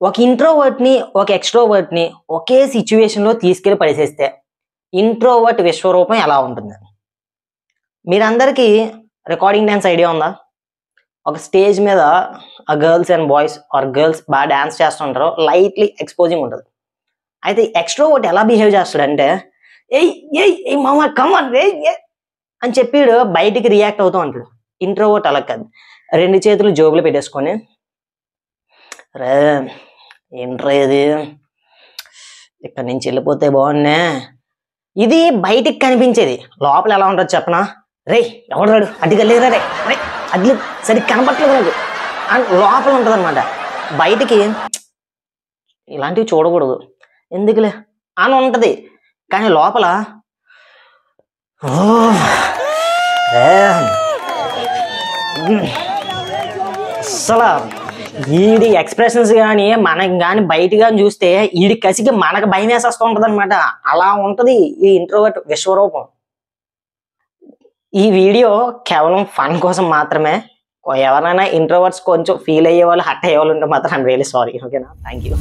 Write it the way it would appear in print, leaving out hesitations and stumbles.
ఒక ఇంట్రోవర్ట్ని ఒక ఎక్స్ట్రోవర్ట్ని ఒకే సిచ్యువేషన్లో తీసుకెళ్ళి పడేసేస్తే ఇంట్రోవర్ట్ విశ్వరూపం ఎలా ఉంటుంది? మీరందరికీ రికార్డింగ్ డ్యాన్స్ ఐడియా ఉందా? ఒక స్టేజ్ మీద ఆ girls and boys or girls బాగా డ్యాన్స్ చేస్తుంటారు, లైట్లీ ఎక్స్పోజింగ్ ఉంటుంది. అయితే ఎక్స్ట్రోవర్ట్ ఎలా బిహేవ్ చేస్తాడంటే ఏయ్ ఏయ్ ఏ మామ కమాన్ రే అని చెప్పి బయటికి రియాక్ట్ అవుతూ ఉంటాడు. ఇంట్రోవర్ట్ అలా కాదు, 2 చేతులు జోబులు పెట్టేసుకొని రే ఏంట్రా ఇది, ఇక్కడ నుంచి వెళ్ళిపోతే బాగున్నా, ఇది బయటికి కనిపించేది. లోపల ఎలా ఉంటుంది చెప్పనా? రే ఎవడు రాడు అడ్డుగా లేరా రే రే అడ్లు సరిగ్గా కనపట్లేదు నాకు అని లోపల ఉంటుంది అనమాట. బయటికి ఇలాంటివి చూడకూడదు ఎందుకులే అని ఉంటుంది, కానీ లోపల అసలు వీడి ఎక్స్ప్రెషన్స్ కానీ మనకి కానీ బయట కానీ చూస్తే వీడి కసికి మనకు భయం వేసేస్తూ ఉంటుంది అనమాట. అలా ఉంటుంది ఈ ఇంట్రోవర్ట్ విశ్వరూపం. ఈ వీడియో కేవలం ఫన్ కోసం మాత్రమే. ఎవరైనా ఇంట్రోవర్ట్స్ కొంచెం ఫీల్ అయ్యే వాళ్ళు, హట్ అయ్యే వాళ్ళు ఉంటే మాత్రం ఐఎమ్ రియల్లీ సారీ. ఓకేనా? Thank you.